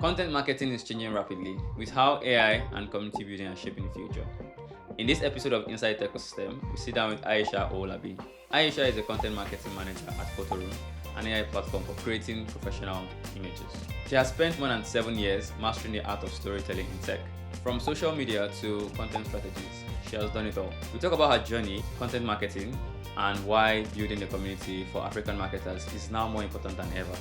Content marketing is changing rapidly with how AI and community building are shaping the future. In this episode of Inside the Ecosystem, we sit down with Aisha Owolabi. Aisha is a content marketing manager at Photoroom, an AI platform for creating professional images. She has spent more than 7 years mastering the art of storytelling in tech. From social media to content strategies, she has done it all. We talk about her journey, content marketing, and why building a community for African marketers is now more important than ever.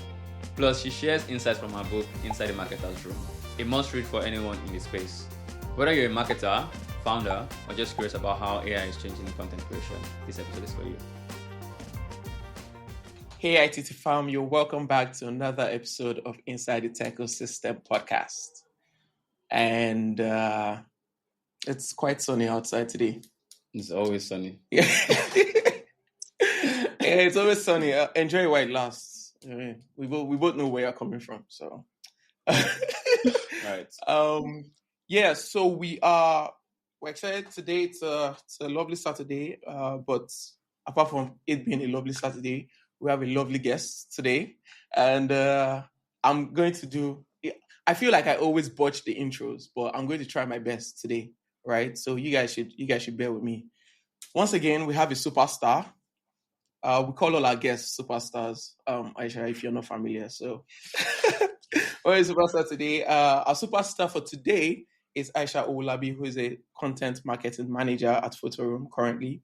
Plus, she shares insights from her book, Inside the Marketer's Room, a must read for anyone in this space. Whether you're a marketer, founder, or just curious about how AI is changing content creation, this episode is for you. Hey, ITT fam, you're welcome back to another episode of Inside the Tech Ecosystem podcast. And it's quite sunny outside today. It's always sunny. Yeah, it's always sunny. Enjoy it while it lasts. We both know where you're coming from, so. Right. So we're excited today. It's a lovely Saturday, but apart from it being a lovely Saturday, we have a lovely guest today, and I'm going to do. I feel like I always botch the intros, but I'm going to try my best today, right? So you guys should bear with me. Once again, we have a superstar. We call all our guests superstars. Aisha, if you're not familiar, so we're a superstar today. Our superstar for today is Aisha Owolabi, who is a content marketing manager at Photoroom currently.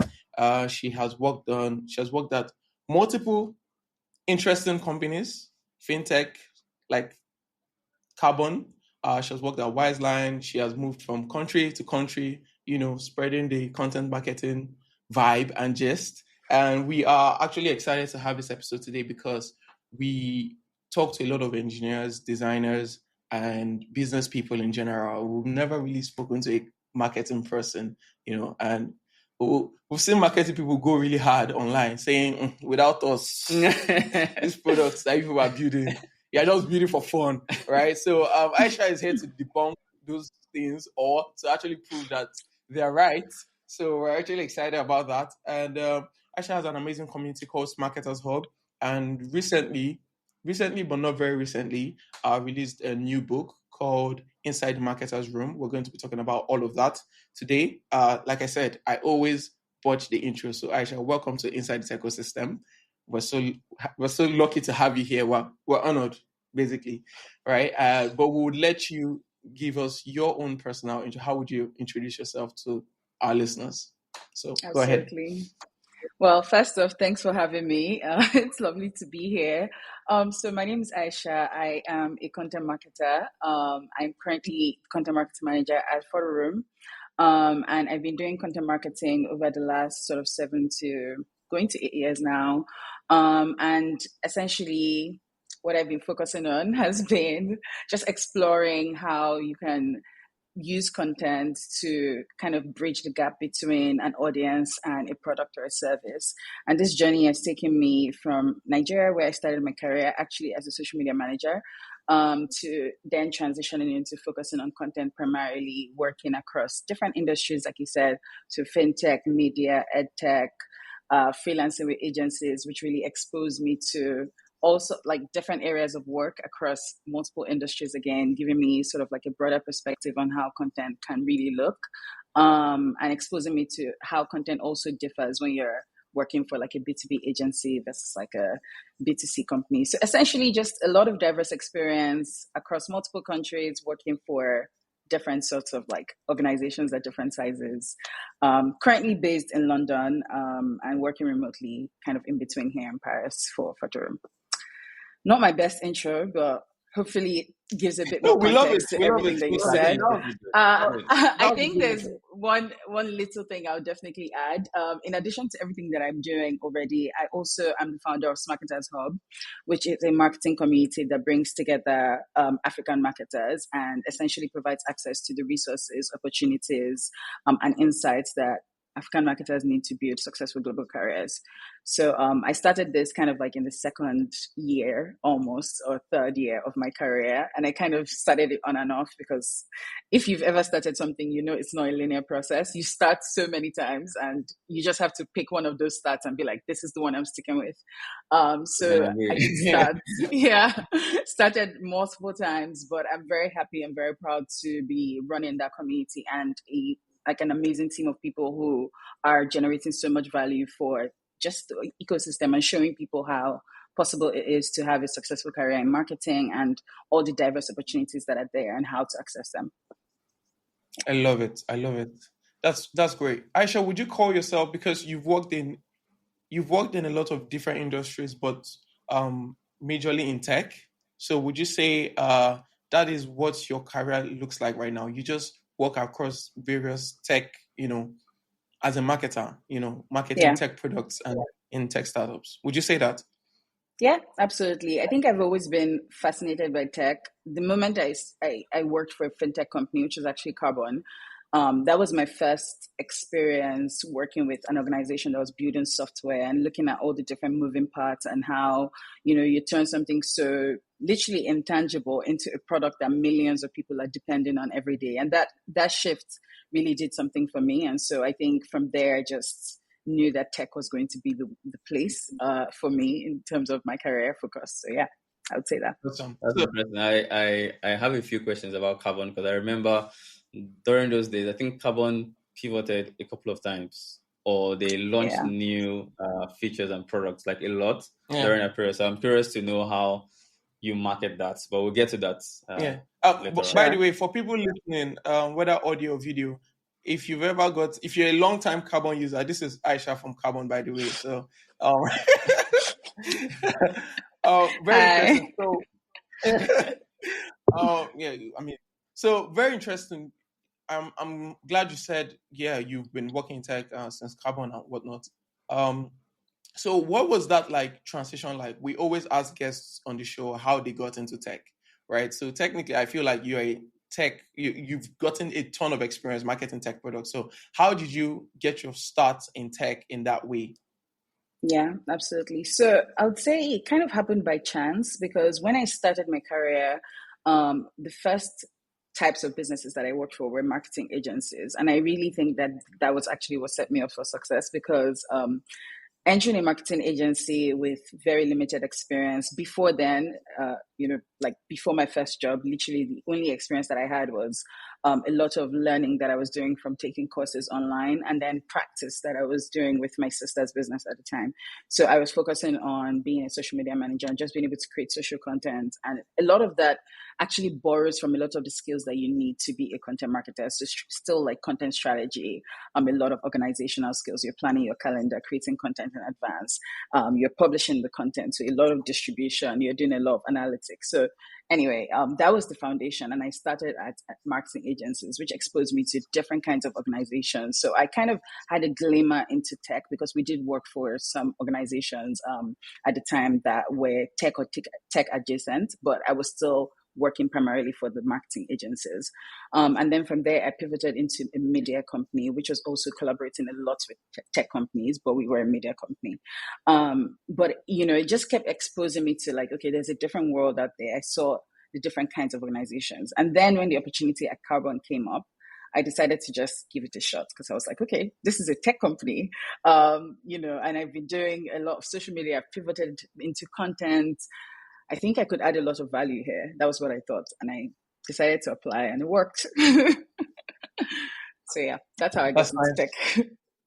She has worked at multiple interesting companies, fintech, like Carbon. She has worked at Wiseline. She has moved from country to country, spreading the content marketing vibe and gist. And we are actually excited to have this episode today because we talk to a lot of engineers, designers, and business people in general. We've never really spoken to a marketing person, and we've seen marketing people go really hard online saying, without us, these products that people are building, you're just building for fun, right? So Aisha is here to debunk those things or to actually prove that they're right. So we're actually excited about that. And Aisha has an amazing community called Smarketers Hub. And recently, but not very recently, released a new book called Inside the Marketer's Room. We're going to be talking about all of that today. Like I said, I always botch the intro. So Aisha, welcome to Inside the Ecosystem. We're so lucky to have you here. We're honored, basically, right? But we would let you give us your own personal intro. How would you introduce yourself to our listeners? So go ahead. Absolutely. Well, first off, thanks for having me. It's lovely to be here. So my name is Aisha. I am a content marketer. I'm currently content marketing manager at Photoroom. And I've been doing content marketing over the last sort of 7 to going to 8 years now. And essentially what I've been focusing on has been just exploring how you can use content to kind of bridge the gap between an audience and a product or a service. And this journey has taken me from Nigeria, where I started my career actually as a social media manager, to then transitioning into focusing on content, primarily working across different industries, like you said, to fintech, media, edtech, freelancing with agencies, which really exposed me to also like different areas of work across multiple industries, again, giving me sort of like a broader perspective on how content can really look, and exposing me to how content also differs when you're working for like a B2B agency versus like a B2C company. So essentially just a lot of diverse experience across multiple countries, working for different sorts of like organizations at different sizes. Currently based in London, and working remotely kind of in between here in Paris for Photoroom. Not my best intro, but hopefully it gives a bit more context to everything that you said. I think there's one little thing I'll definitely add. In addition to everything that I'm doing already, I also am the founder of Smarketers Hub, which is a marketing community that brings together African marketers and essentially provides access to the resources, opportunities, and insights that African marketers need to build successful global careers. So I started this kind of like in the second year almost, or third year of my career. And I kind of started it on and off, because if you've ever started something, you know it's not a linear process. You start so many times and you just have to pick one of those starts and be like, this is the one I'm sticking with. So I did start, started multiple times, but I'm very happy and very proud to be running that community and an amazing team of people who are generating so much value for just the ecosystem and showing people how possible it is to have a successful career in marketing and all the diverse opportunities that are there and how to access them. I love it. That's great. Aisha, would you call yourself, because you've worked in a lot of different industries, but majorly in tech. So would you say that is what your career looks like right now? You just work across various tech, as a marketer, marketing tech products and in tech startups. Would you say that? Yeah, absolutely. I think I've always been fascinated by tech. The moment I worked for a fintech company, which is actually Carbon, that was my first experience working with an organization that was building software and looking at all the different moving parts and how, you turn something so literally intangible into a product that millions of people are depending on every day. And that shift really did something for me. And so I think from there, I just knew that tech was going to be the place for me in terms of my career focus. So yeah, I would say that. That's interesting. I have a few questions about Carbon, because I remember during those days, I think Carbon pivoted a couple of times, or they launched new features and products like a lot during that period. So I'm curious to know how you market that, but we'll get to that. By the way, for people listening, whether audio or video, if you're a long time Carbon user, this is Aisha from Carbon, by the way. So, very interesting. So, very interesting. I'm glad you said, you've been working in tech since Carbon and whatnot. So what was that transition like? We always ask guests on the show how they got into tech, right? So technically, I feel like you're a tech, you've gotten a ton of experience marketing tech products. So how did you get your start in tech in that way? Yeah, absolutely. So I would say it kind of happened by chance, because when I started my career, the first types of businesses that I worked for were marketing agencies. And I really think that was actually what set me up for success, because entering a marketing agency with very limited experience before then, before my first job, literally the only experience that I had was a lot of learning that I was doing from taking courses online, and then practice that I was doing with my sister's business at the time. So I was focusing on being a social media manager and just being able to create social content. And a lot of that actually borrows from a lot of the skills that you need to be a content marketer. So still like content strategy, a lot of organizational skills. You're planning your calendar, creating content in advance. You're publishing the content. So a lot of distribution. You're doing a lot of analytics. So anyway, that was the foundation. And I started at marketing agencies, which exposed me to different kinds of organizations. So I kind of had a glimmer into tech, because we did work for some organizations at the time that were tech or tech adjacent, but I was still working primarily for the marketing agencies. And then from there, I pivoted into a media company, which was also collaborating a lot with tech companies, but we were a media company. But, it just kept exposing me to okay, there's a different world out there. I saw the different kinds of organizations. And then when the opportunity at Carbon came up, I decided to just give it a shot, because I was like, okay, this is a tech company, and I've been doing a lot of social media. I've pivoted into content. I think I could add a lot of value here. That was what I thought. And I decided to apply, and it worked. So yeah, that's how I got into tech.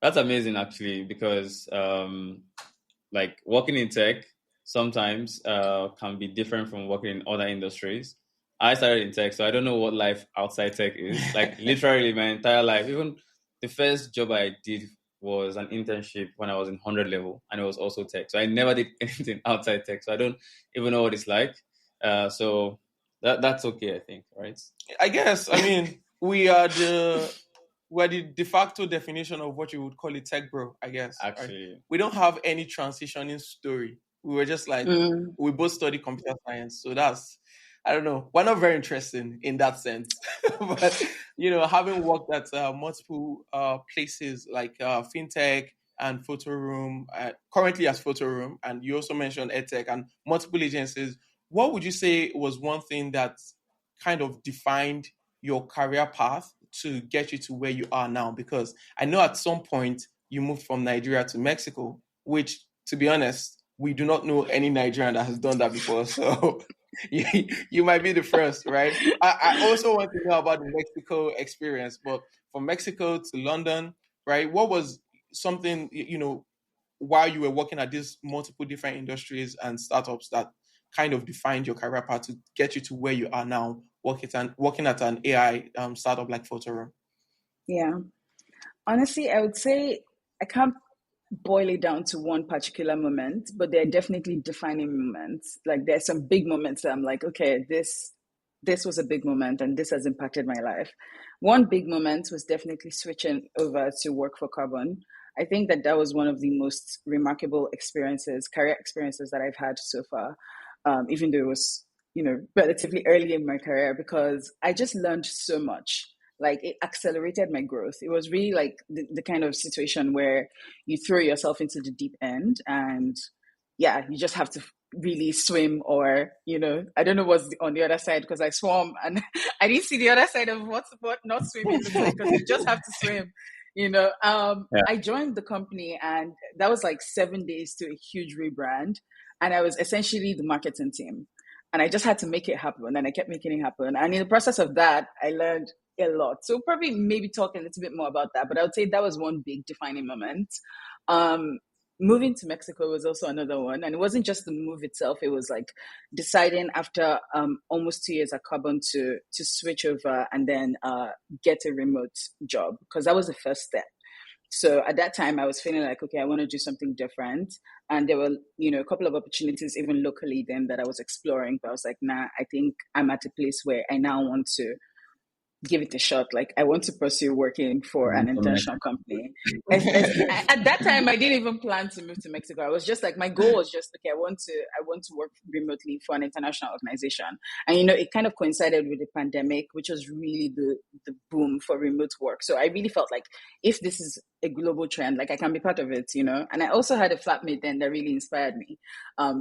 That's amazing, actually, because working in tech sometimes can be different from working in other industries. I started in tech, so I don't know what life outside tech is. Literally my entire life, even the first job I did was an internship when I was in 100 level, and it was also tech. So I never did anything outside tech. So I don't even know what it's like. So that's okay, I think, right? I guess. I mean, we're the de facto definition of what you would call a tech bro, I guess. Actually, right? We don't have any transitioning story. We were just we both study computer science. So that's I don't know. We're not very interesting in that sense. But, having worked at multiple places like fintech and Photoroom, currently as Photoroom, and you also mentioned EdTech and multiple agencies, what would you say was one thing that kind of defined your career path to get you to where you are now? Because I know at some point you moved from Nigeria to Mexico, which, to be honest, we do not know any Nigerian that has done that before. So you might be the first, right? I also want to know about the Mexico experience, but from Mexico to London, right? What was something, while you were working at these multiple different industries and startups that kind of defined your career path to get you to where you are now, working at an AI startup like Photoroom? Yeah. Honestly, I would say I can't boil it down to one particular moment, but there are definitely defining moments. Like there's some big moments that I'm like, okay, this was a big moment and this has impacted my life. One big moment was definitely switching over to work for Carbon. I think that was one of the most remarkable career experiences that I've had so far, even though it was, relatively early in my career, because I just learned so much. Like it accelerated my growth. It was really like the kind of situation where you throw yourself into the deep end and yeah, you just have to really swim, or I don't know what's on the other side, because I swam and I didn't see the other side of what not swimming looks like, because you just have to swim. I joined the company and that was like 7 days to a huge rebrand, and I was essentially the marketing team, and I just had to make it happen, and I kept making it happen, and in the process of that I learned a lot. So probably maybe talk a little bit more about that, but I would say that was one big defining moment. Moving to Mexico was also another one, and it wasn't just the move itself. It was like deciding after almost 2 years at Carbon to switch over and then get a remote job, because that was the first step. So at that time, I was feeling like, okay, I want to do something different. And there were, a couple of opportunities even locally then that I was exploring. But I was like, nah, I think I'm at a place where I now want to give it a shot. Like I want to pursue working for an international company. At that time, I didn't even plan to move to Mexico. I was just like, my goal was just, okay, I want to work remotely for an international organization. And it kind of coincided with the pandemic, which was really the boom for remote work. So I really felt like if this is a global trend, like I can be part of it, And I also had a flatmate then that really inspired me,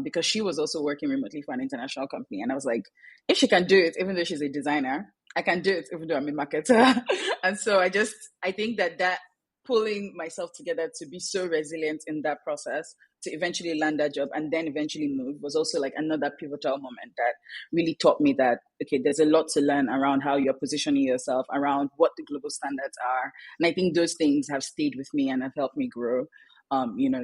because she was also working remotely for an international company. And I was like, if she can do it, even though she's a designer, I can do it even though I'm a marketer. And so I think that pulling myself together to be so resilient in that process to eventually land that job and then eventually move was also like another pivotal moment that really taught me that, okay, there's a lot to learn around how you're positioning yourself, around what the global standards are. And I think those things have stayed with me and have helped me grow,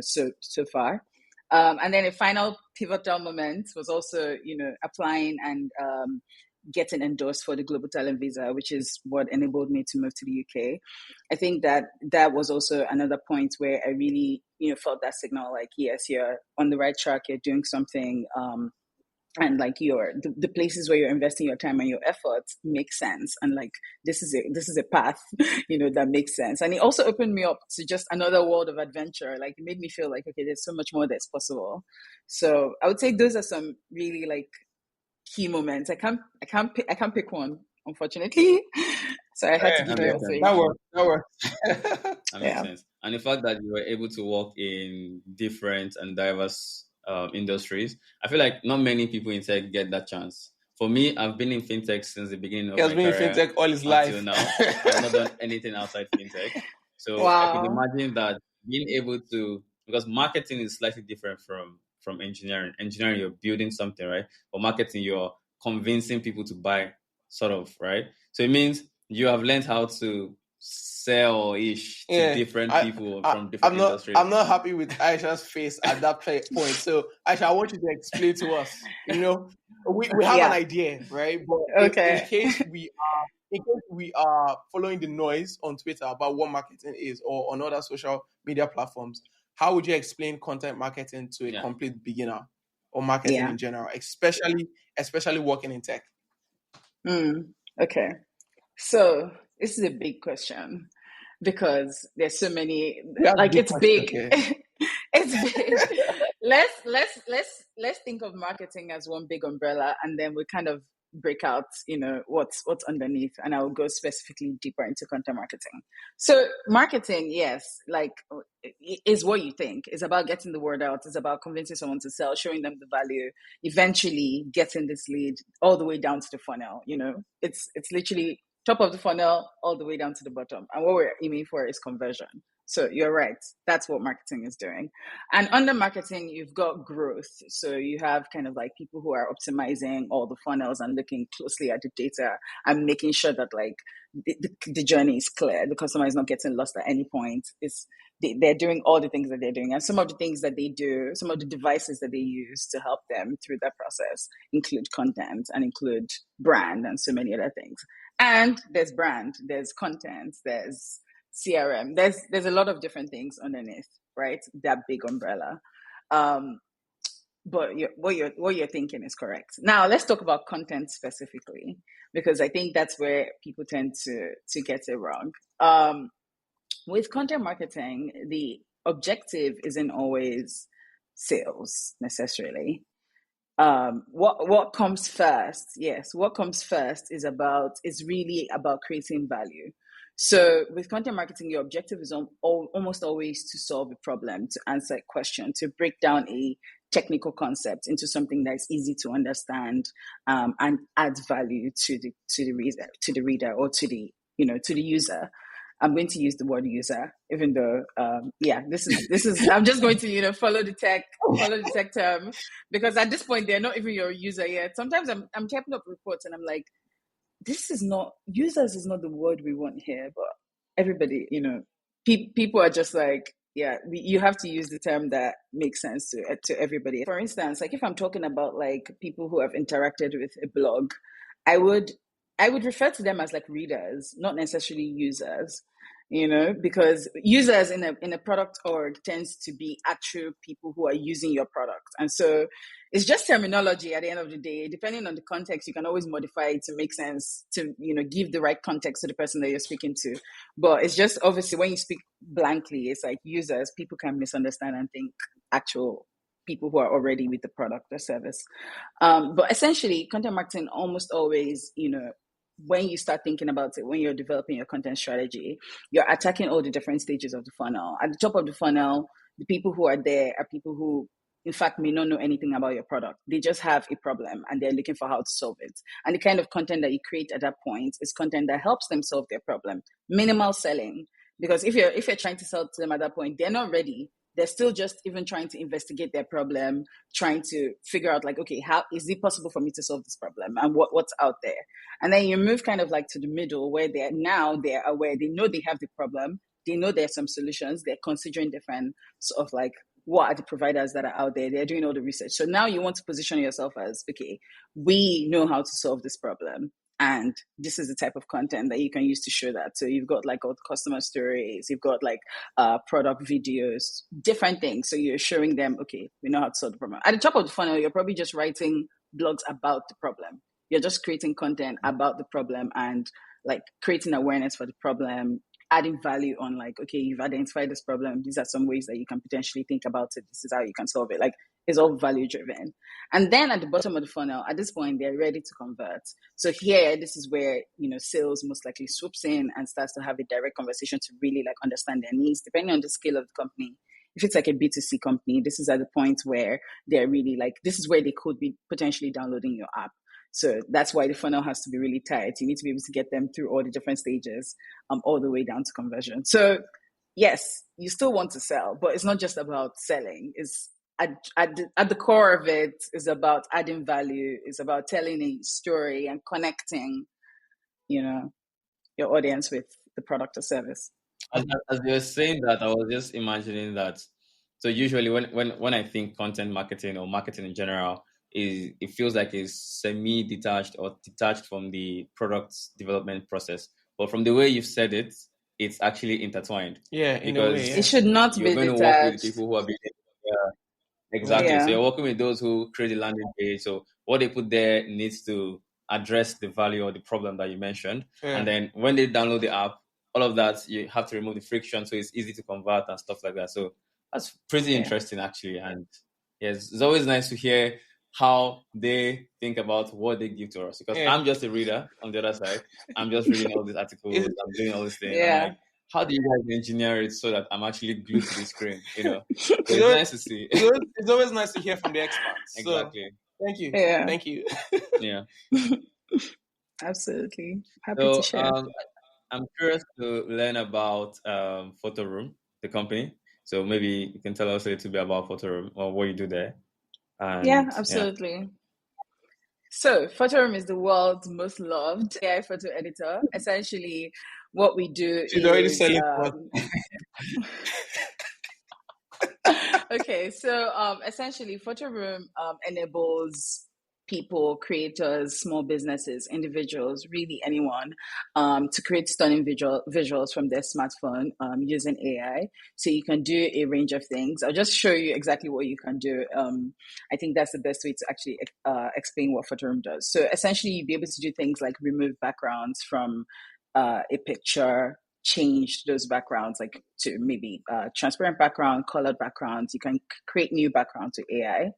so far. And then a final pivotal moment was also, applying and getting endorsed for the Global Talent Visa, which is what enabled me to move to the UK. I think that was also another point where I really, felt that signal, like, yes, you're on the right track, you're doing something, and like the places where you're investing your time and your efforts make sense, and like this is a path, that makes sense. And it also opened me up to just another world of adventure. Like it made me feel like, okay, there's so much more that's possible. So I would say those are some really like key moments. I can't pick one, unfortunately. So I had to give you a three. That works. That makes sense. And the fact that you were able to work in different and diverse industries, I feel like not many people in tech get that chance. For me, I've been in fintech since the beginning of my career. He has been in fintech all his life. Until now, I've not done anything outside fintech. So I can imagine that being able to, because marketing is slightly different from engineering. Engineering, you're building something, right? But marketing, you're convincing people to buy, sort of, right? So it means you have learned how to sell-ish to different people from different industries. I'm not happy with Aisha's face at that point. So Aisha, I want you to explain to us. We have an idea, right? But in case we are following the noise on Twitter about what marketing is, or on other social media platforms, how would you explain content marketing to a complete beginner, or marketing in general, especially working in tech? Okay. So this is a big question because there's so many. It's big. Okay. It's big. Let's think of marketing as one big umbrella, and then we kind of break out, what's underneath, and I'll go specifically deeper into content marketing. So marketing, yes, like is what you think. It's about getting the word out. It's about convincing someone to sell, showing them the value, eventually getting this lead all the way down to the funnel. It's literally top of the funnel all the way down to the bottom. And what we're aiming for is conversion. So you're right. That's what marketing is doing. And under marketing, you've got growth. So you have kind of like people who are optimizing all the funnels and looking closely at the data and making sure that like the journey is clear. The customer is not getting lost at any point. They're doing all the things that they're doing. And some of the things that they do, some of the devices that they use to help them through that process include content and include brand and so many other things. And there's brand, there's content, there's CRM. There's a lot of different things underneath, right? That big umbrella. But what you're thinking is correct. Now let's talk about content specifically, because I think that's where people tend to get it wrong. With content marketing, the objective isn't always sales necessarily. What comes first? Yes, what comes first is really about creating value. So with content marketing, your objective is almost always to solve a problem, to answer a question, to break down a technical concept into something that's easy to understand, and add value to the reader or to the user. I'm going to use the word user, even though, this is. I'm just going to, follow the tech term, because at this point they're not even your user yet. Sometimes I'm typing up reports and I'm like, users is not the word we want here, but everybody, people are just like, you have to use the term that makes sense to everybody. For instance, like if I'm talking about like people who have interacted with a blog, I would refer to them as like readers, not necessarily users, because users in a product org tends to be actual people who are using your product. And so it's just terminology at the end of the day. Depending on the context, you can always modify it to make sense, to, give the right context to the person that you're speaking to. But it's just obviously when you speak blankly, it's like users, people can misunderstand and think actual people who are already with the product or service. But essentially, content marketing almost always, when you start thinking about it, when you're developing your content strategy, you're attacking all the different stages of the funnel. At the top of the funnel, the people who are there are people who, in fact, may not know anything about your product. They just have a problem and they're looking for how to solve it. And the kind of content that you create at that point is content that helps them solve their problem. Minimal selling. Because if you're trying to sell to them at that point, they're not ready. They're still just even trying to investigate their problem, trying to figure out like, okay, how is it possible for me to solve this problem and what's out there? And then you move kind of like to the middle where they're aware, they know they have the problem, they know there's some solutions, they're considering different sort of like, what are the providers that are out there? They're doing all the research. So now you want to position yourself as, okay, we know how to solve this problem. And this is the type of content that you can use to show that. So you've got like all the customer stories, you've got like product videos, different things. So you're showing them, okay, we know how to solve the problem. At the top of the funnel, you're probably just writing blogs about the problem. You're just creating content about the problem and like creating awareness for the problem, adding value on like, okay, you've identified this problem. These are some ways that you can potentially think about it. This is how you can solve it. Like, it's all value driven. And then at the bottom of the funnel, at this point, they're ready to convert. So here, this is where, sales most likely swoops in and starts to have a direct conversation to really like understand their needs, depending on the scale of the company. If it's like a B2C company, this is at the point where they're really like, this is where they could be potentially downloading your app. So that's why the funnel has to be really tight. You need to be able to get them through all the different stages, all the way down to conversion. So yes, you still want to sell, but it's not just about selling. It's at the core of it is about adding value. It's about telling a story and connecting, your audience with the product or service. As you were saying that, I was just imagining that. So usually when I think content marketing or marketing in general, it feels like it's semi-detached or detached from the product development process. But from the way you've said it, it's actually intertwined. Yeah, in a way, yeah. It should not be detached. You're going to work with people who are exactly. Yeah. So you're working with those who create the landing page. So what they put there needs to address the value or the problem that you mentioned. Yeah. And then when they download the app, all of that, you have to remove the friction so it's easy to convert and stuff like that. So that's pretty interesting, actually. And yes, it's always nice to hear how they think about what they give to us. Because I'm just a reader on the other side. I'm just reading all these articles. I'm doing all these things. I'm Yeah. like, how do you guys engineer it so that I'm actually glued to the screen? So it's always, nice to see. it's always nice to hear from the experts. Exactly. So thank you. Yeah. Thank you. Yeah. Absolutely. Happy to So share. I'm curious to learn about Photoroom, the company. So maybe you can tell us a little bit about Photoroom or what you do there. Yeah, And yeah. absolutely. So, Photoroom is the world's most loved AI photo editor. Essentially, what we do She's already is selling for us. okay. So, essentially, Photoroom enables people, creators, small businesses, individuals, really anyone, to create stunning visuals from their smartphone using AI. So you can do a range of things. I'll just show you exactly what you can do. I think that's the best way to actually explain what Photoroom does. So essentially, you'll be able to do things like remove backgrounds from a picture, change those backgrounds like to maybe transparent background, colored backgrounds. You can create new backgrounds to AI.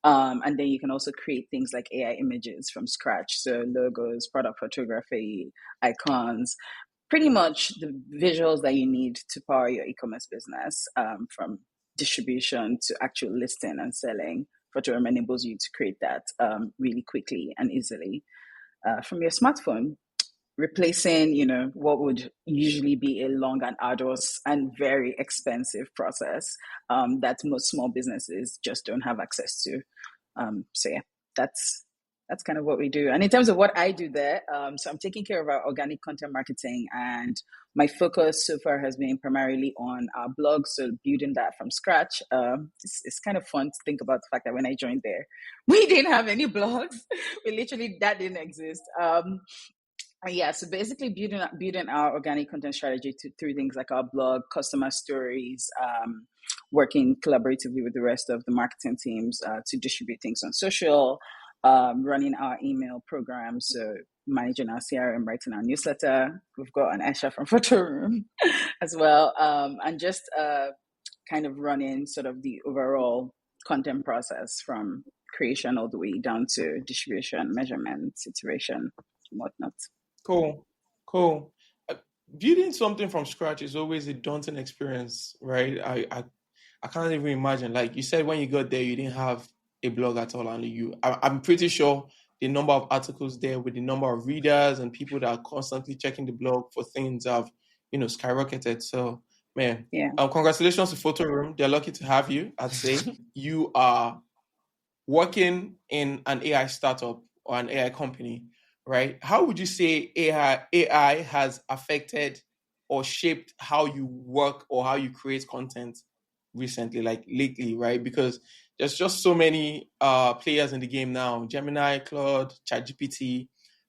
And then you can also create things like AI images from scratch. So logos, product photography, icons, pretty much the visuals that you need to power your e-commerce business, from distribution to actual listing and selling. Photoroom enables you to create that really quickly and easily from your smartphone, replacing, what would usually be a long and arduous and very expensive process that most small businesses just don't have access to. So yeah, that's kind of what we do. And in terms of what I do there, so I'm taking care of our organic content marketing, and my focus so far has been primarily on our blog, so building that from scratch. It's kind of fun to think about the fact that when I joined there, we didn't have any blogs. That didn't exist. Yeah, so basically building our organic content strategy through things like our blog, customer stories, working collaboratively with the rest of the marketing teams to distribute things on social, running our email program, so managing our CRM, writing our newsletter. We've got an Aisha from Photoroom as well, and just kind of running sort of the overall content process from creation all the way down to distribution, measurement, iteration, and whatnot. Cool. Building something from scratch is always a daunting experience, right? I can't even imagine. Like you said, when you got there, you didn't have a blog at all, and I'm pretty sure the number of articles there with the number of readers and people that are constantly checking the blog for things have, skyrocketed. So, man, Yeah. Congratulations to Photoroom. They're lucky to have you. I'd say you are working in an AI startup or an AI company, right? How would you say AI has affected or shaped how you work or how you create content recently, like lately, right? Because there's just so many players in the game now: Gemini, Claude, ChatGPT,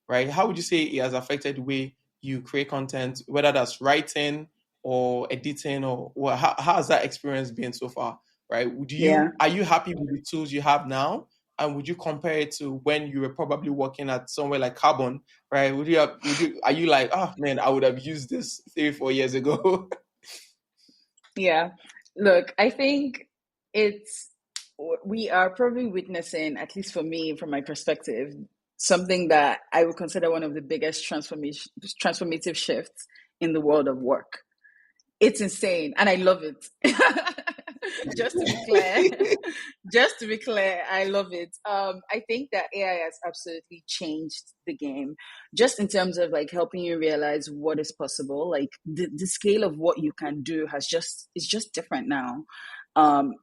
right? How would you say it has affected the way you create content, whether that's writing or editing, or how has that experience been so far? Right? Yeah. Are you happy with the tools you have now? And would you compare it to when you were probably working at somewhere like Carbon, right? Are you like, oh man, I would have used this 3 4 years ago? Yeah. Look, I think we are probably witnessing, at least for me, from my perspective, something that I would consider one of the biggest transformative shifts in the world of work. It's insane, and I love it. Just to be clear, I love it. I think that AI has absolutely changed the game, just in terms of like helping you realize what is possible. Like the scale of what you can do is just different now. I'm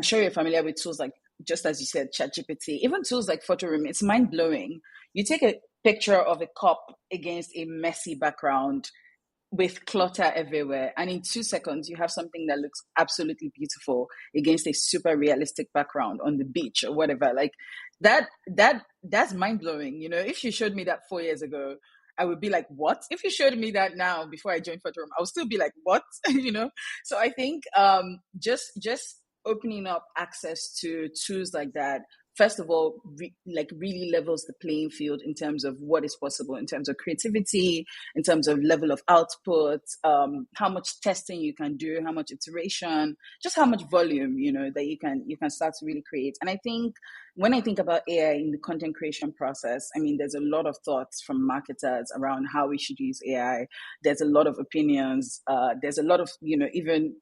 sure you're familiar with tools like, just as you said, ChatGPT, even tools like Photoroom. It's mind blowing. You take a picture of a cup against a messy background with clutter everywhere, and in 2 seconds you have something that looks absolutely beautiful against a super realistic background on the beach or whatever. Like that's mind-blowing. If you showed me that 4 years ago, I would be like, what? If you showed me that now before I joined Photoroom, I would still be like, what? So I think just opening up access to tools like that first of all, really levels the playing field in terms of what is possible, in terms of creativity, in terms of level of output, how much testing you can do, how much iteration, just how much volume, that you can start to really create. And I think when I think about AI in the content creation process, I mean, there's a lot of thoughts from marketers around how we should use AI. There's a lot of opinions. There's a lot of, even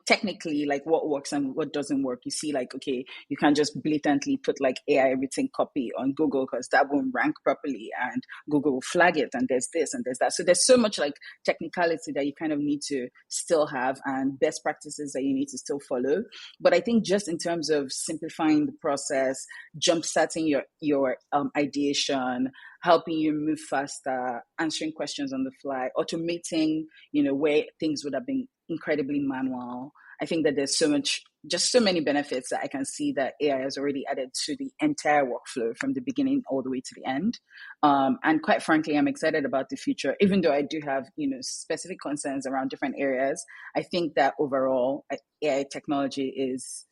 technically, like what works and what doesn't work. You see, like, okay, you can't just blatantly put like AI written copy on Google because that won't rank properly and Google will flag it, and there's this and there's that. So there's so much like technicality that you kind of need to still have, and best practices that you need to still follow. But I think just in terms of simplifying the process, jumpstarting your ideation, helping you move faster, answering questions on the fly, automating, where things would have been incredibly manual. I think that there's just so many benefits that I can see that AI has already added to the entire workflow from the beginning all the way to the end. And quite frankly, I'm excited about the future, even though I do have, specific concerns around different areas. I think that overall AI technology is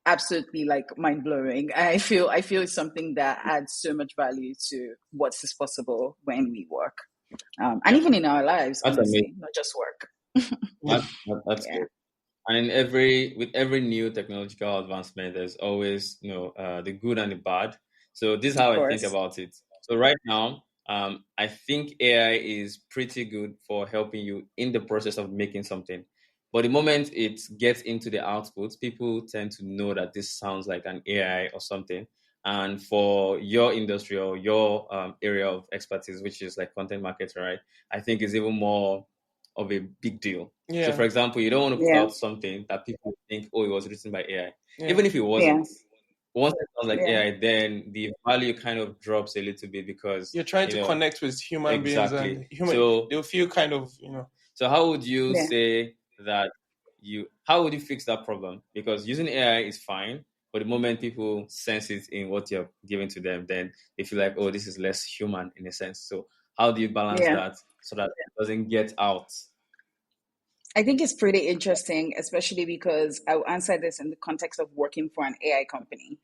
absolutely like mind-blowing. I feel it's something that adds so much value to what is possible when we work, and even in our lives, That's honestly, amazing. not just work. That's Yeah. good. And with every new technological advancement, there's always the good and the bad. So this is how Of I think course. about it. So right now, I think AI is pretty good for helping you in the process of making something. But the moment it gets into the output, people tend to know that this sounds like an AI or something. And for your industry or your area of expertise, which is like content marketing, right? I think is even more of a big deal. So, for example, you don't want to put Yeah. out something that people think, oh, it was written by AI. Yeah. Even if it Yeah. wasn't, once it sounds like Yeah. AI, then the value kind of drops a little bit because You're trying to connect with human beings, and So they'll feel kind of, so how would you Yeah. say that how would you fix that problem? Because using AI is fine, but the moment people sense it in what you're giving to them, then they feel like, oh, this is less human in a sense. So how do you balance Yeah. that so that it doesn't get out? I think it's pretty interesting, especially because I'll answer this in the context of working for an AI company.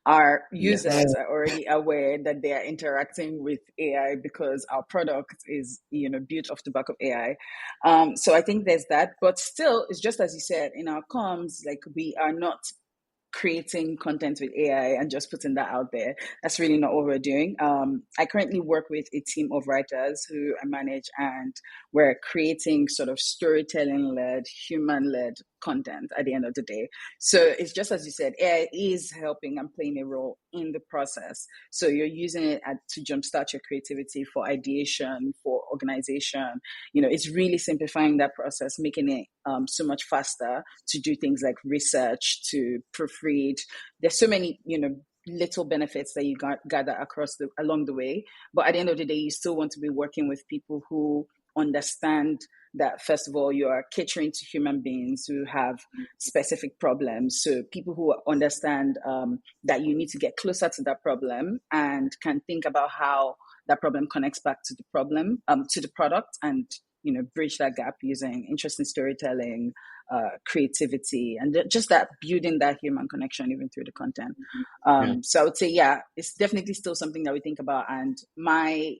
Our Yes. users are already aware that they are interacting with AI because our product is, built off the back of AI. So I think there's that, but still, it's just as you said, in our comms, like we are not creating content with AI and just putting that out there. That's really not what we're doing. I currently work with a team of writers who I manage, and we're creating sort of storytelling-led, human-led content at the end of the day. So it's just as you said, AI is helping and playing a role in the process. So you're using it to jumpstart your creativity, for ideation, for organization. It's really simplifying that process, making it so much faster to do things like research, to proofread. There's so many, little benefits that you gather along the way. But at the end of the day, you still want to be working with people who understand that, first of all, you are catering to human beings who have specific problems. So people who understand that you need to get closer to that problem and can think about how that problem connects back to the problem, to the product, and bridge that gap using interesting storytelling, creativity, and just that building that human connection even through the content. So I would say, yeah, it's definitely still something that we think about. And my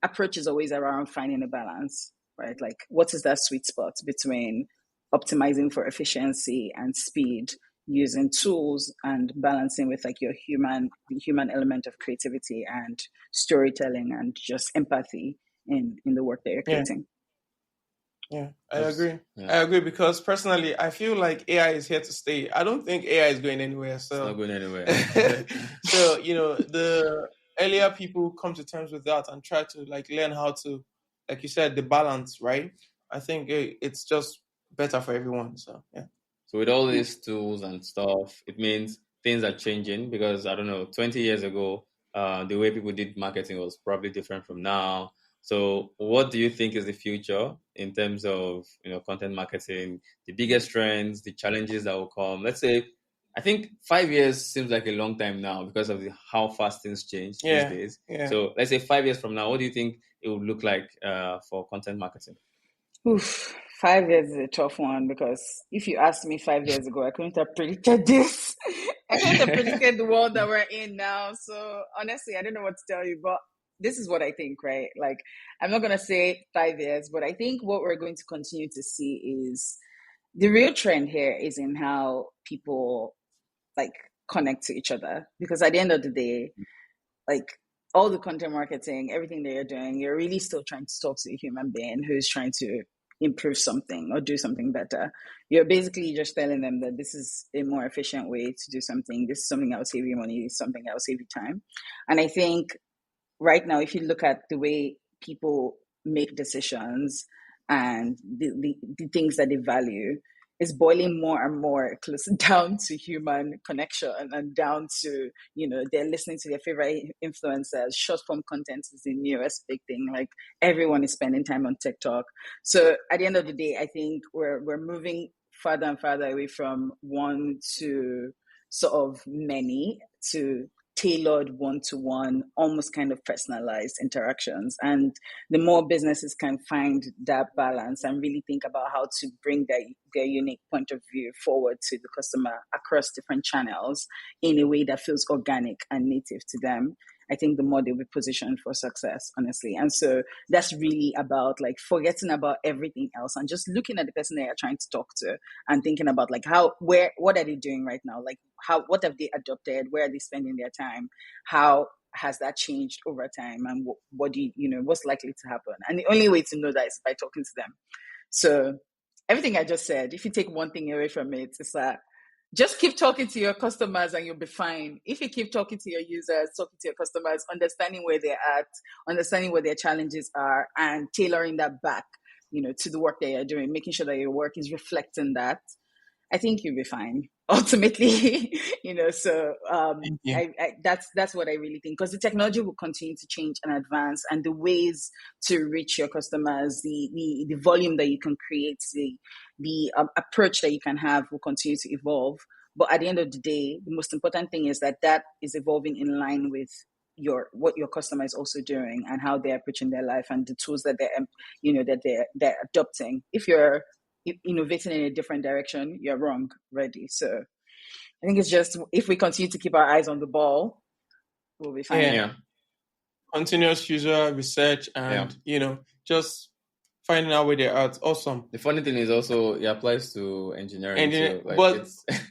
approach is always around finding a balance, right? Like, what is that sweet spot between optimizing for efficiency and speed, using tools, and balancing with like the human element of creativity and storytelling and just empathy in the work that you're creating. Yeah, I agree. Yeah. I agree, because personally, I feel like AI is here to stay. I don't think AI is going anywhere. So it's not going anywhere. So, the earlier people come to terms with that and try to like learn how to, like you said, the balance, right? I think it's just better for everyone. So, yeah. So with all these tools and stuff, it means things are changing because, I don't know, 20 years ago, the way people did marketing was probably different from now. So what do you think is the future in terms of, content marketing, the biggest trends, the challenges that will come? Let's say, I think 5 years seems like a long time now because of how fast things change these days. Yeah. So let's say 5 years from now, what do you think it would look like for content marketing? Oof, 5 years is a tough one because if you asked me 5 years ago, I couldn't have predicted this. I couldn't have predicted the world that we're in now. So honestly, I don't know what to tell you, but this is what I think, right? Like, I'm not going to say 5 years, but I think what we're going to continue to see is the real trend here is in how people like connect to each other. Because at the end of the day, like all the content marketing, everything that you're doing, you're really still trying to talk to a human being who's trying to improve something or do something better. You're basically just telling them that this is a more efficient way to do something. This is something that will save you money. This is something that will save you time. And I think right now, if you look at the way people make decisions and the things that they value, is boiling more and more close down to human connection and down to, they're listening to their favorite influencers. Short form content is the newest big thing. Like everyone is spending time on TikTok. So at the end of the day, I think we're moving further and further away from one to sort of many to tailored one-to-one, almost kind of personalized interactions. And the more businesses can find that balance and really think about how to bring their unique point of view forward to the customer across different channels in a way that feels organic and native to them, I think the more they'll be positioned for success, honestly. And so that's really about like forgetting about everything else and just looking at the person that you're trying to talk to and thinking about like what are they doing right now? Like what have they adopted? Where are they spending their time? How has that changed over time? And what do what's likely to happen? And the only way to know that is by talking to them. So everything I just said, if you take one thing away from it, it's that just keep talking to your customers and you'll be fine. If you keep talking to your users, talking to your customers, understanding where they're at, understanding what their challenges are, and tailoring that back, to the work that you're doing, making sure that your work is reflecting that, I think you'll be fine. Ultimately, so that's what I really think, because the technology will continue to change and advance, and the ways to reach your customers, the volume that you can create, the approach that you can have will continue to evolve. But at the end of the day, the most important thing is that is evolving in line with what your customer is also doing and how they're approaching their life and the tools that they're adopting. If you're innovating in a different direction, you're wrong already. So I think it's just, if we continue to keep our eyes on the ball, we'll be fine. Yeah. Continuous user research and, just finding out where they're at. Awesome. The funny thing is also it applies to engineering too. But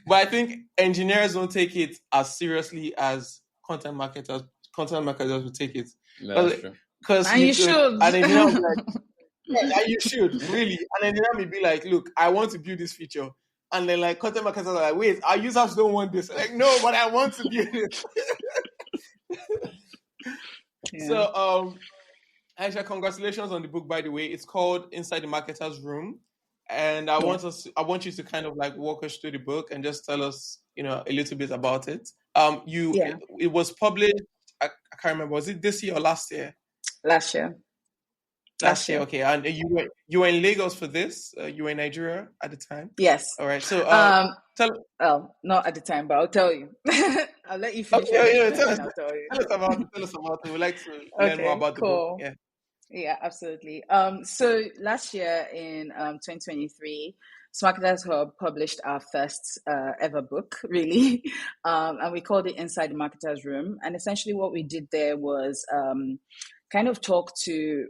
I think engineers don't take it as seriously as content marketers. Content marketers will take it. That's true. Because you should. And engineer will be like, yeah, you should, really. And engineer may be like, look, I want to build this feature. And then like content marketers are like, wait, our users don't want this. Like, no, but I want to build it. Yeah. So, Aisha, congratulations on the book, by the way. It's called Inside the Marketer's Room. And I want you to kind of like walk us through the book and just tell us, a little bit about it. It was published, I can't remember, was it this year or last year? Last year. Last year, okay. And you were in Lagos for this? You were in Nigeria at the time? Yes. All right. So, not at the time, but I'll tell you. I'll let you finish. Okay, tell us about it. We'd like to learn more about the book. Yeah, absolutely. So last year in 2023, Smarketers Hub published our first ever book, really, and we called it Inside the Marketer's Room. And essentially what we did there was kind of talk to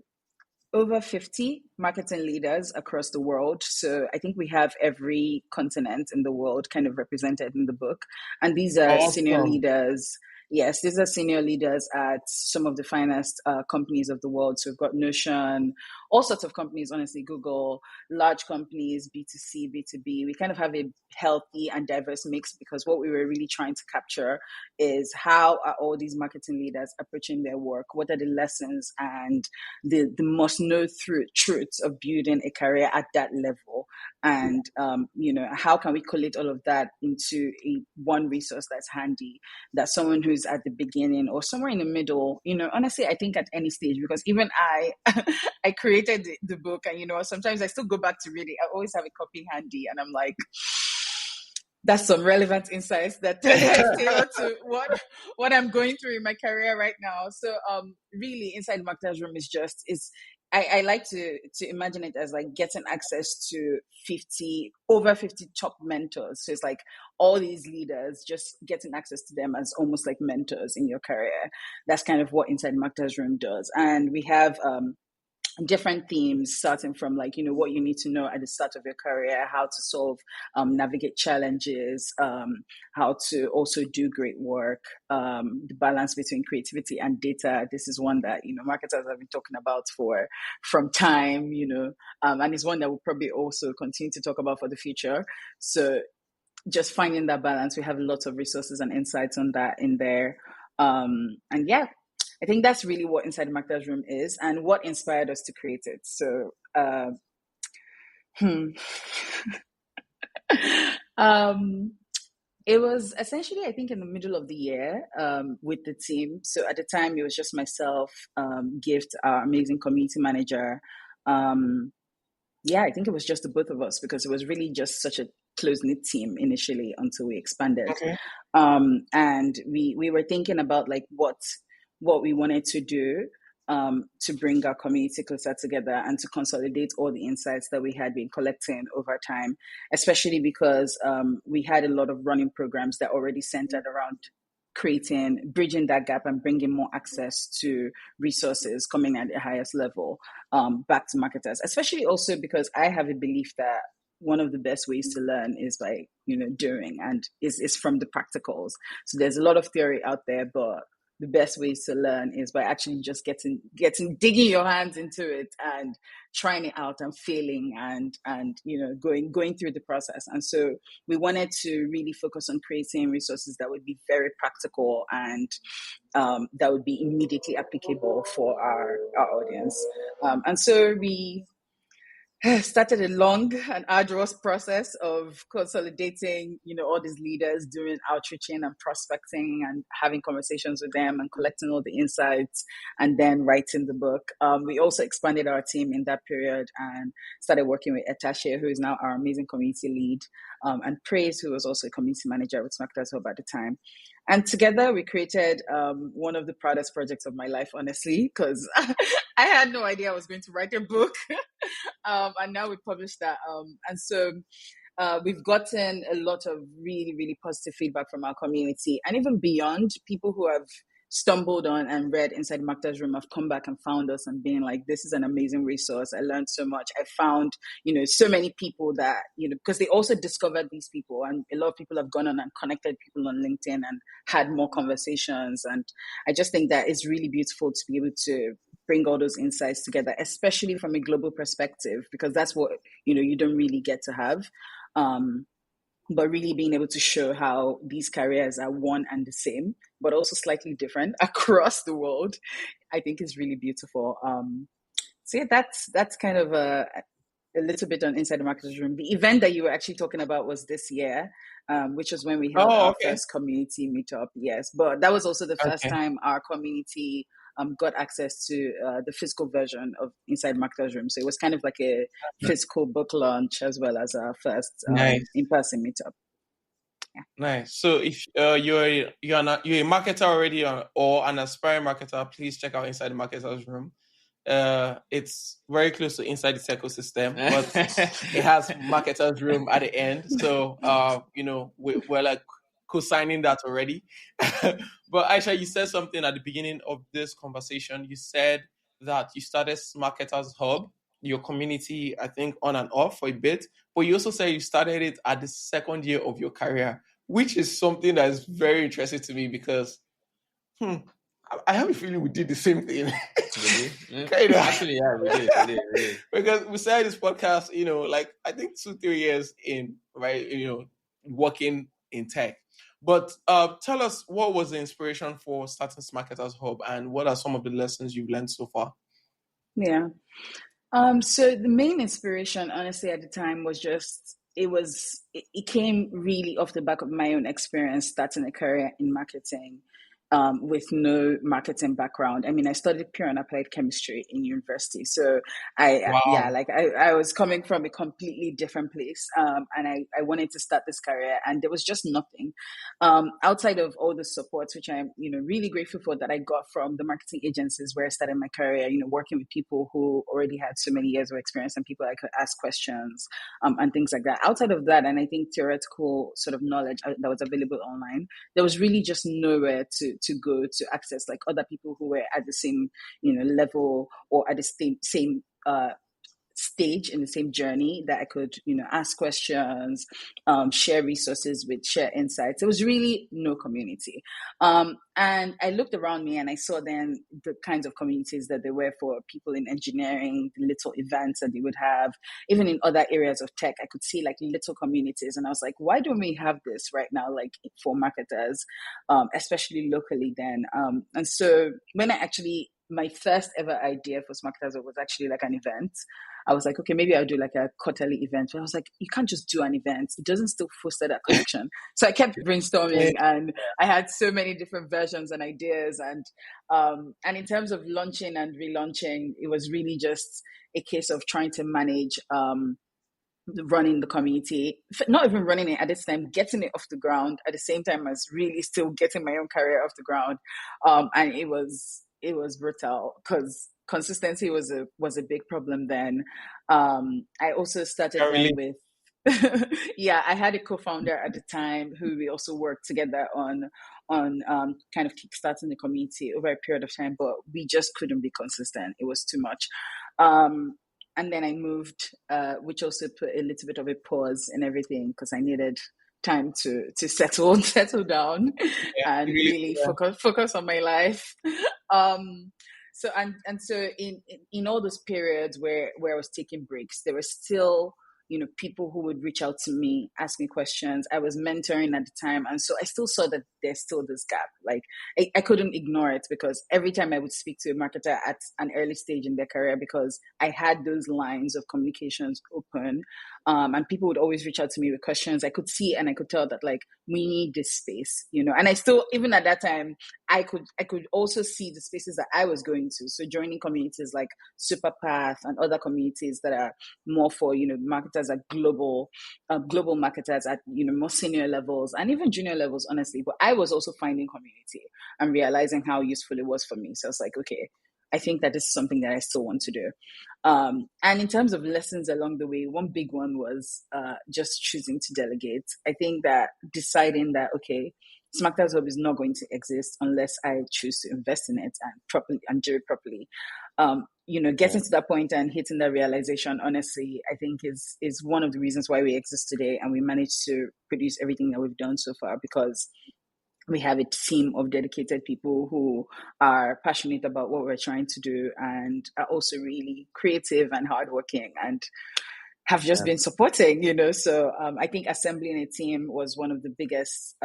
over 50 marketing leaders across the world. So I think we have every continent in the world kind of represented in the book. And these are senior leaders. Yes, these are senior leaders at some of the finest companies of the world. So we've got Notion, all sorts of companies, honestly, Google, large companies, B2C, B2B. We kind of have a healthy and diverse mix, because what we were really trying to capture is how are all these marketing leaders approaching their work? What are the lessons and the must know truths of building a career at that level? And, how can we collate all of that into one resource that's handy, that someone who's at the beginning or somewhere in the middle, honestly, I think at any stage, because even I created the book and, sometimes I still go back to read it. I always have a copy handy and I'm like, that's some relevant insights that tailored to what I'm going through in my career right now. So really, Inside the Marketer's Room is I like to imagine it as like getting access to over 50 top mentors. So it's like all these leaders, just getting access to them as almost like mentors in your career. That's kind of what Inside Marketers Room does. And we have different themes, starting from like, what you need to know at the start of your career, how to solve, navigate challenges, how to also do great work, the balance between creativity and data. This is one that, marketers have been talking about from time, and it's one that we'll probably also continue to talk about for the future. So just finding that balance, we have lots of resources and insights on that in there. And yeah, I think that's really what Inside Marketers Room is and what inspired us to create it. So, it was essentially, I think, in the middle of the year with the team. So at the time, it was just myself, Gift, our amazing community manager. I think it was just the both of us because it was really just such a close-knit team initially until we expanded. Okay. And we were thinking about like what we wanted to do to bring our community closer together and to consolidate all the insights that we had been collecting over time, especially because we had a lot of running programs that already centered around bridging that gap and bringing more access to resources coming at the highest level back to marketers, especially also because I have a belief that one of the best ways to learn is by, doing, and is from the practicals. So there's a lot of theory out there, but the best ways to learn is by actually just digging your hands into it and trying it out and failing and going through the process. And so we wanted to really focus on creating resources that would be very practical and that would be immediately applicable for our audience. And so we started a long and arduous process of consolidating, all these leaders, doing outreaching and prospecting and having conversations with them and collecting all the insights and then writing the book. We also expanded our team in that period and started working with Etashe, who is now our amazing community lead, and Praise, who was also a community manager with Smarketers Hub at the time. And together we created one of the proudest projects of my life, honestly, because I had no idea I was going to write a book. And now we published that. And so we've gotten a lot of really, really positive feedback from our community and even beyond. People who have stumbled on and read Inside Marketers Room have come back and found us and being like, this is an amazing resource. I learned so much. I found, so many people that, because they also discovered these people, and a lot of people have gone on and connected people on LinkedIn and had more conversations. And I just think that it's really beautiful to be able to bring all those insights together, especially from a global perspective, because that's what, you don't really get to have. But really being able to show how these careers are one and the same, but also slightly different across the world, I think is really beautiful. So yeah, that's kind of a little bit on Inside the Marketers Room. The event that you were actually talking about was this year, which was when we held our first community meetup. Yes, but that was also the first time our community got access to the physical version of Inside Marketers Room. So it was kind of like a physical book launch as well as our first in-person meetup. Yeah. Nice. So if you're a marketer already or an aspiring marketer, please check out Inside Marketers Room. It's very close to Inside the ecosystem, but it has Marketers Room at the end. So we're like co-signing that already. But Aisha, you said something at the beginning of this conversation. You said that you started Smarketers Hub, your community, I think, on and off for a bit. But you also said you started it at the second year of your career, which is something that is very interesting to me because I have a feeling we did the same thing. Actually, yeah, we did. Because we started this podcast, I think 2-3 years in, right? Working in tech. But tell us, what was the inspiration for starting Smarketers Hub and what are some of the lessons you've learned so far? Yeah. So the main inspiration, honestly, at the time was just, it came really off the back of my own experience starting a career in marketing. with no marketing background. I mean, I studied pure and applied chemistry in university. So Wow. I was coming from a completely different place. And I wanted to start this career, and there was just nothing outside of all the supports, which I'm, really grateful for, that I got from the marketing agencies where I started my career, working with people who already had so many years of experience and people I could ask questions and things like that. Outside of that, and I think theoretical sort of knowledge that was available online, there was really just nowhere to go to access like other people who were at the same level or at the same stage in the same journey that I could ask questions, share resources with, share insights. There was really no community, and I looked around me and I saw then the kinds of communities that there were for people in engineering, the little events that they would have. Even in other areas of tech, I could see like little communities, and I was like, why don't we have this right now, like for marketers, especially locally then? And so when my first ever idea for Smarketers was actually like an event. I was like, okay, maybe I'll do like a quarterly event. But I was like, you can't just do an event. It doesn't still foster that connection. So I kept brainstorming, and I had so many different versions and ideas. And in terms of launching and relaunching, it was really just a case of trying to manage running the community, not even running it at this time, getting it off the ground at the same time as really still getting my own career off the ground. And it was brutal because consistency was a big problem then. I also started then with yeah, I had a co-founder at the time who we also worked together on kind of kickstarting the community over a period of time, but we just couldn't be consistent. It was too much. And then I moved, which also put a little bit of a pause in everything because I needed time to settle down and really focus on my life. So in all those periods where I was taking breaks, there were still people who would reach out to me, ask me questions. I was mentoring at the time, and so I still saw that there's still this gap. Like I couldn't ignore it because every time I would speak to a marketer at an early stage in their career, because I had those lines of communications open, and people would always reach out to me with questions. I could see and I could tell that like we need this space, and I still, even at that time, I could also see the spaces that I was going to. So joining communities like Superpath and other communities that are more for marketers at global marketers at more senior levels and even junior levels, honestly. But I was also finding community and realizing how useful it was for me. So I was like, okay, I think that this is something that I still want to do. And in terms of lessons along the way, one big one was just choosing to delegate. I think that deciding that, okay, Smarketers Hub is not going to exist unless I choose to invest in it and do it properly. Getting to that point and hitting that realization, honestly, I think is one of the reasons why we exist today and we managed to produce everything that we've done so far, because we have a team of dedicated people who are passionate about what we're trying to do and are also really creative and hardworking and have just been supporting, So I think assembling a team was one of the biggest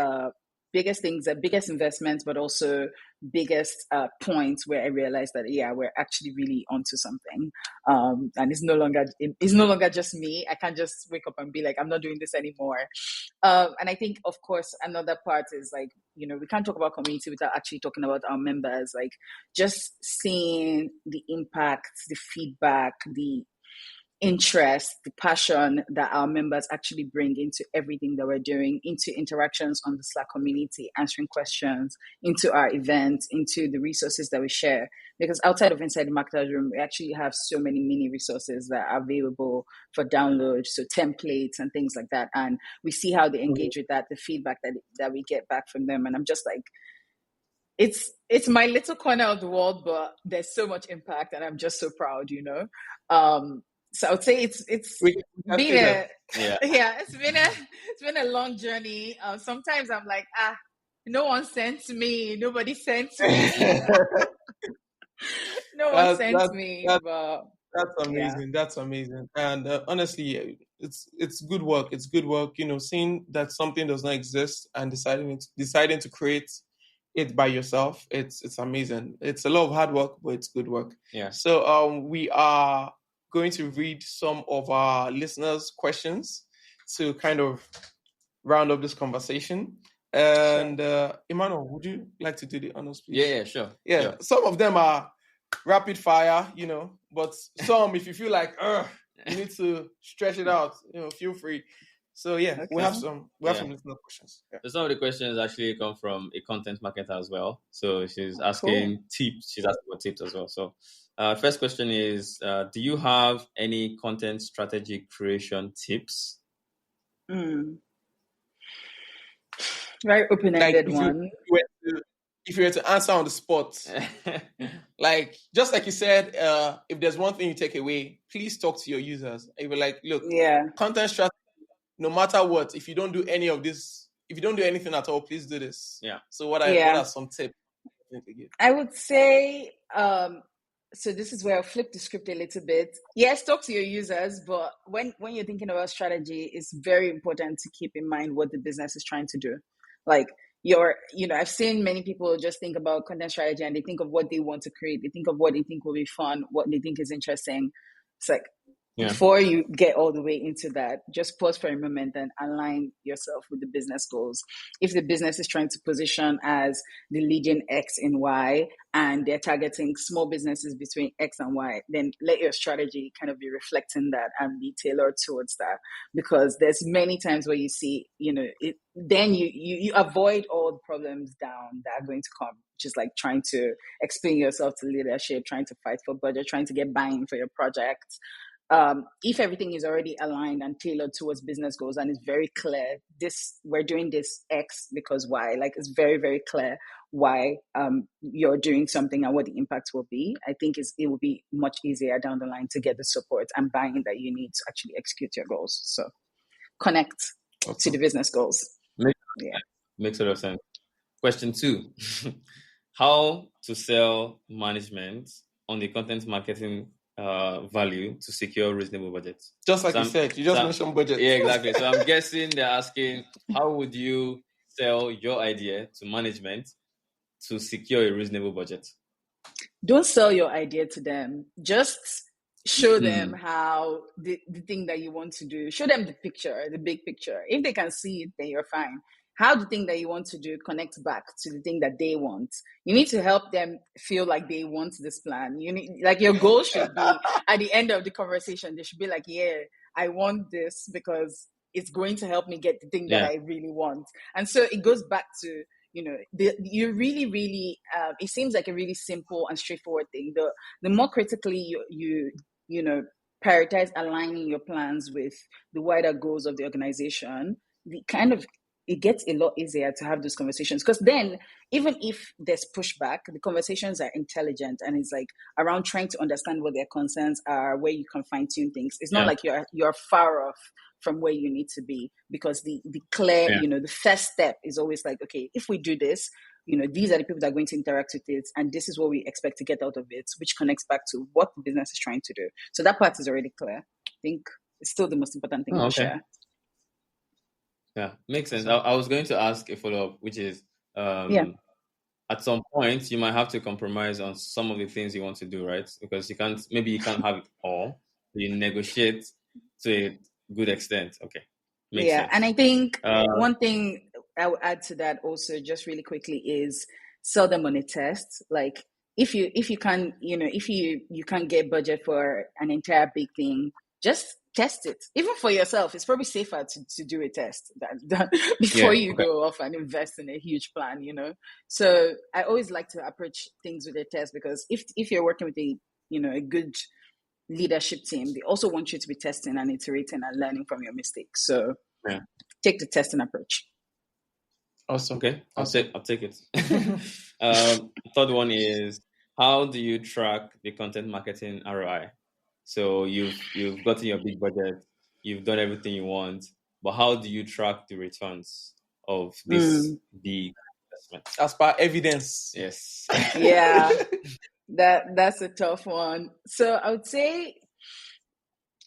things, the biggest investments, but also biggest points where I realized that we're actually really onto something, and it's no longer just me. I can't just wake up and be like, I'm not doing this anymore. And I think, of course, another part is like, we can't talk about community without actually talking about our members. Like just seeing the impact, the feedback, the interest, the passion that our members actually bring into everything that we're doing, into interactions on the Slack community, answering questions, into our events, into the resources that we share. Because outside of Inside the Marketers Room, we actually have so many mini resources that are available for download, so templates and things like that. And we see how they engage with that, the feedback that we get back from them. And I'm just like, it's my little corner of the world, but there's so much impact and I'm just so proud, So I would say it's been it's been a long journey. Sometimes I'm like, no one sent me, nobody sent me, no one sent me. But that's amazing. That's amazing. And honestly, it's good work. It's good work. Seeing that something does not exist and deciding to create it by yourself. It's amazing. It's a lot of hard work, but it's good work. Yeah. So we are going to read some of our listeners' questions to kind of round up this conversation. And Emmanuel, would you like to do the honors, please? Yeah, sure. Yeah, sure. Some of them are rapid fire, but some, if you feel like, you need to stretch it out, feel free. So yeah, Okay. we have some listener questions. Yeah. So some of the questions actually come from a content marketer as well. So she's asking tips. She's asking for tips as well. So first question is, do you have any content strategy creation tips? Very open-ended one. If you were to answer on the spot, like just like you said, if there's one thing you take away, please talk to your users. And you're like, look, content strategy, no matter what, if you don't do any of this, if you don't do anything at all, please do this. Yeah. So what are some tips? I would say, so this is where I'll flip the script a little bit. Yes, talk to your users, but when you're thinking about strategy, it's very important to keep in mind what the business is trying to do. Like I've seen many people just think about content strategy and they think of what they want to create. They think of what they think will be fun, what they think is interesting. It's like, before you get all the way into that, just pause for a moment and align yourself with the business goals. If the business is trying to position as the leading X in Y and they're targeting small businesses between X and Y, then let your strategy kind of be reflecting that and be tailored towards that. Because there's many times where you see, then you avoid all the problems down that are going to come, just like trying to explain yourself to leadership, trying to fight for budget, trying to get buy-in for your project. If everything is already aligned and tailored towards business goals and it's very clear, we're doing this X because Y, like it's very, very clear why you're doing something and what the impact will be, I think it will be much easier down the line to get the support and buy-in that you need to actually execute your goals. So connect to the business goals. Makes a lot of sense. Question 2. How to sell management on the content marketing value to secure reasonable budgets? Just like you said, you just mentioned budget. Yeah, exactly. So I'm guessing they're asking, how would you sell your idea to management to secure a reasonable budget? Don't sell your idea to them. Just show them how the thing that you want to do. Show them the picture, the big picture. If they can see it, then you're fine. How the thing that you want to do connects back to the thing that they want. You need to help them feel like they want this plan. You need, like, your goal should be at the end of the conversation, they should be like, yeah, I want this because it's going to help me get the thing that I really want. And so it goes back to, you really, really, it seems like a really simple and straightforward thing. The more critically you prioritize aligning your plans with the wider goals of the organization, it gets a lot easier to have those conversations, because then even if there's pushback, the conversations are intelligent and it's like around trying to understand what their concerns are, where you can fine tune things. It's not like you're far off from where you need to be, because the clear, the first step is always like, okay, if we do this, these are the people that are going to interact with it, and this is what we expect to get out of it, which connects back to what the business is trying to do. So that part is already clear. I think it's still the most important thing to share. Yeah, makes sense. I was going to ask a follow-up, which is, at some point, you might have to compromise on some of the things you want to do, right? Because you can't have it all. You negotiate to a good extent. Okay. Makes sense. And I think one thing I would add to that also, just really quickly, is sell them on a test. Like, if you can't, if you can't get budget for an entire big thing, just test it. Even for yourself, it's probably safer to do a test than before you go off and invest in a huge plan, So I always like to approach things with a test, because if you're working with a good leadership team, they also want you to be testing and iterating and learning from your mistakes. So take the testing approach. Awesome. Okay, I'll take it. Third one is, how do you track the content marketing ROI? So you've gotten your big budget, you've done everything you want, but how do you track the returns of this big investment? As per evidence. Yes. Yeah, that's a tough one. So I would say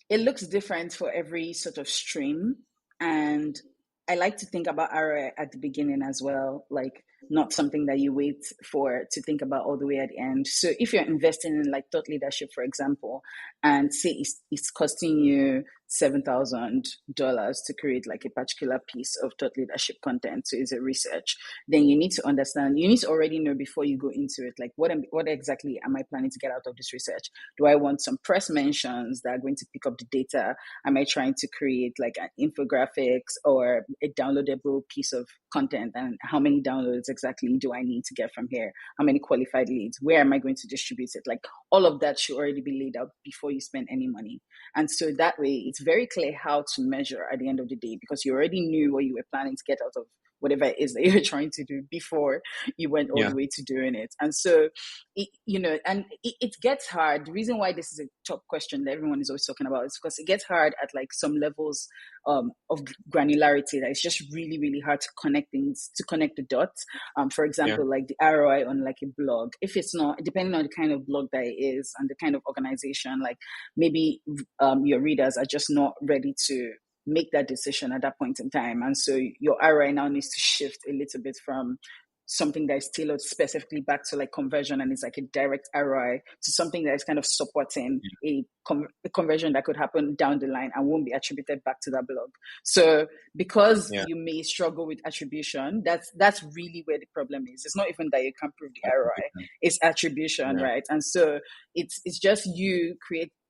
it looks different for every sort of stream, and I like to think about ROI at the beginning as well, like not something that you wait for to think about all the way at the end. So if you're investing in like thought leadership, for example, and say it's costing you $7,000 to create like a particular piece of thought leadership content. So it's a research. Then you need to understand, you need to already know before you go into it, like what exactly am I planning to get out of this research? Do I want some press mentions that are going to pick up the data? Am I trying to create like an infographics or a downloadable piece of content? And how many downloads exactly do I need to get from here? How many qualified leads? Where am I going to distribute it? Like all of that should already be laid out before you spend any money. And so that way it's very clear how to measure at the end of the day, because you already knew what you were planning to get out of whatever it is that you're trying to do before you went all the way to doing it. And so, it gets hard. The reason why this is a top question that everyone is always talking about is because it gets hard at like some levels of granularity that it's just really, really hard to connect things, to connect the dots. For example, like the ROI on like a blog, if it's not, depending on the kind of blog that it is and the kind of organization, like maybe your readers are just not ready to make that decision at that point in time. And so your ROI now needs to shift a little bit from something that is tailored specifically back to like conversion and it's like a direct ROI to something that is kind of supporting a conversion that could happen down the line and won't be attributed back to that blog. So because you may struggle with attribution, that's really where the problem is. It's not even that you can't prove the ROI, it's attribution, right? And so it's just you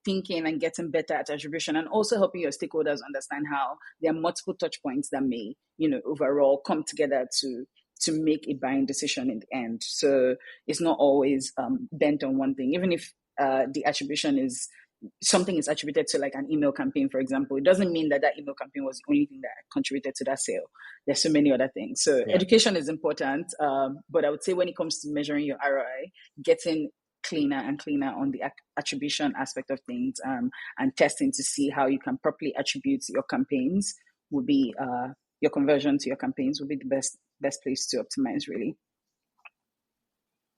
thinking and getting better at attribution, and also helping your stakeholders understand how there are multiple touch points that may, overall come together to make a buying decision in the end. So it's not always bent on one thing. Even if the attribution is something is attributed to like an email campaign, for example, it doesn't mean that email campaign was the only thing that contributed to that sale. There's so many other things. So education is important, but I would say when it comes to measuring your ROI, getting cleaner and cleaner on the attribution aspect of things, and testing to see how you can properly attribute your campaigns would be your conversion to your campaigns would be the best place to optimize, really.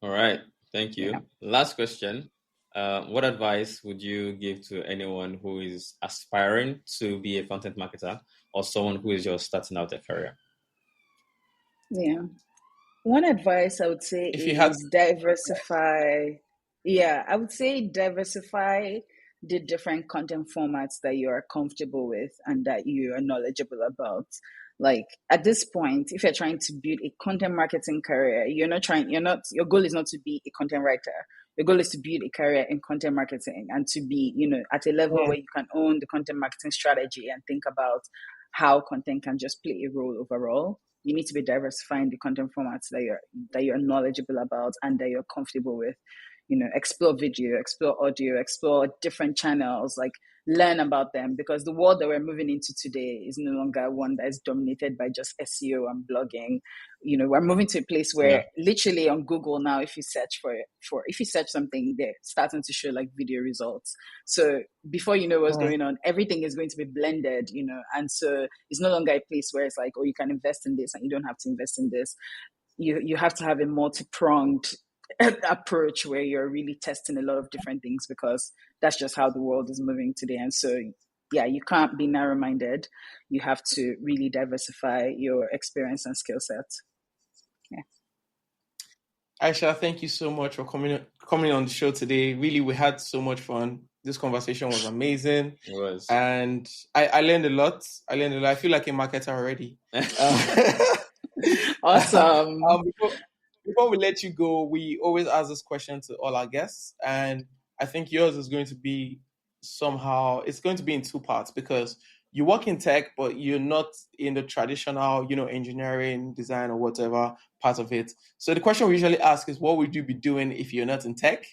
All right, thank you. Last question. What advice would you give to anyone who is aspiring to be a content marketer or someone who is just starting out their career? One advice I would say is diversify. I would say diversify the different content formats that you are comfortable with and that you are knowledgeable about. Like at this point, if you're trying to build a content marketing career, your goal is not to be a content writer. Your goal is to build a career in content marketing and to be, at a level where you can own the content marketing strategy and think about how content can just play a role overall. You need to be diversifying the content formats that you're knowledgeable about and that you're comfortable with. Explore video, explore audio, explore different channels, like learn about them, because the world that we're moving into today is no longer one that is dominated by just SEO and blogging. We're moving to a place where literally on Google now, if you search if you search something, they're starting to show like video results. So before you know what's going on, everything is going to be blended, and so it's no longer a place where it's like, oh, you can invest in this and you don't have to invest in this. You have to have a multi-pronged approach where you're really testing a lot of different things, because that's just how the world is moving today. And so you can't be narrow-minded. You have to really diversify your experience and skill set. Aisha, thank you so much for coming on the show today. Really, we had so much fun. This conversation was amazing. It was. And I learned a lot. I feel like a marketer already. Awesome. Before we let you go, we always ask this question to all our guests, and I think yours is going to be it's going to be in two parts, because you work in tech, but you're not in the traditional, engineering, design, or whatever part of it. So the question we usually ask is, what would you be doing if you're not in tech?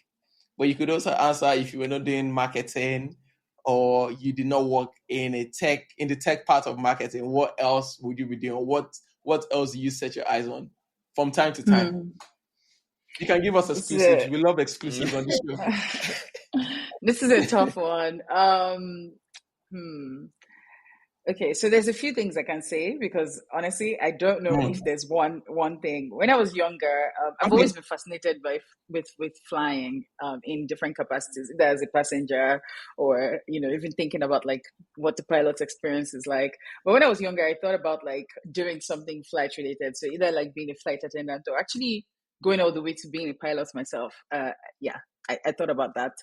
But you could also answer if you were not doing marketing or you did not work in the tech part of marketing, what else would you be doing? What else do you set your eyes on from time to time? You can give us exclusives. We love exclusives on this show. This is a tough one. Okay, so there's a few things I can say, because honestly, I don't know if there's one thing. When I was younger, I've always been fascinated with flying in different capacities, either as a passenger or even thinking about like what the pilot's experience is like. But when I was younger, I thought about like doing something flight related, so either like being a flight attendant or actually going all the way to being a pilot myself. Yeah, I thought about that.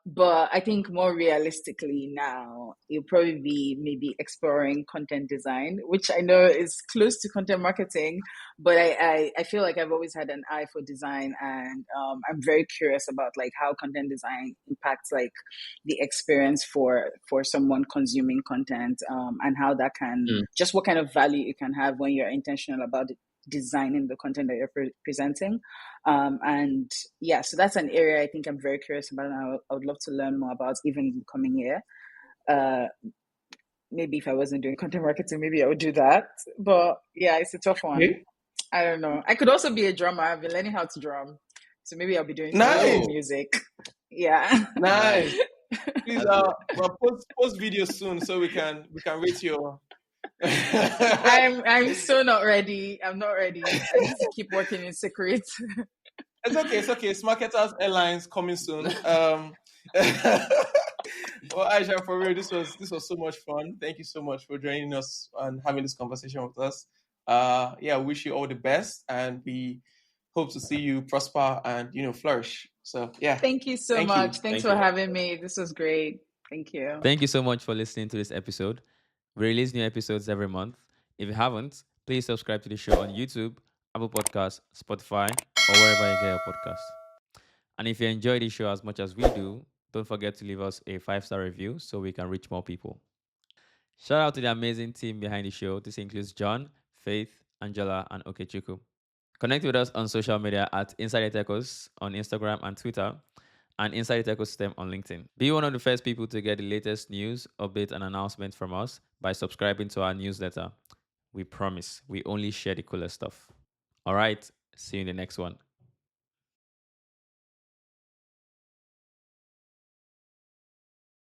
But I think more realistically now, it'll probably be maybe exploring content design, which I know is close to content marketing, but I feel like I've always had an eye for design, and I'm very curious about like how content design impacts like the experience for someone consuming content, and how that can just what kind of value it can have when you're intentional about designing the content that you're presenting. And yeah, so that's an area I think I'm very curious about, and I would love to learn more about even in the coming year. Uh, Maybe if I wasn't doing content marketing, maybe I would do that. But yeah, it's a tough one. Okay. I don't know. I could also be a drummer. I've been learning how to drum, so maybe I'll be doing some Nice. music. Yeah. Nice. Please, well, post video soon so we can rate your. I'm so not ready. I'm not ready. I need to keep working in secret. It's okay. Smarketers Airlines coming soon. Well, Aisha, for real, this was so much fun. Thank you so much for joining us and having this conversation with us. Yeah, wish you all the best, and we hope to see you prosper and flourish. So yeah. Thank you so much. Thanks for having me. This was great. Thank you. Thank you so much for listening to this episode. We release new episodes every month. If you haven't, please subscribe to the show on YouTube, Apple Podcasts, Spotify, or wherever you get your podcasts. And if you enjoy the show as much as we do, don't forget to leave us a 5-star review so we can reach more people. Shout out to the amazing team behind the show. This includes John, Faith, Angela, and Okechukwu. Connect with us on social media at Inside the Techos on Instagram and Twitter, and Inside the Ecosystem on LinkedIn. Be one of the first people to get the latest news, updates, and announcements from us by subscribing to our newsletter. We promise we only share the coolest stuff. All right, see you in the next one.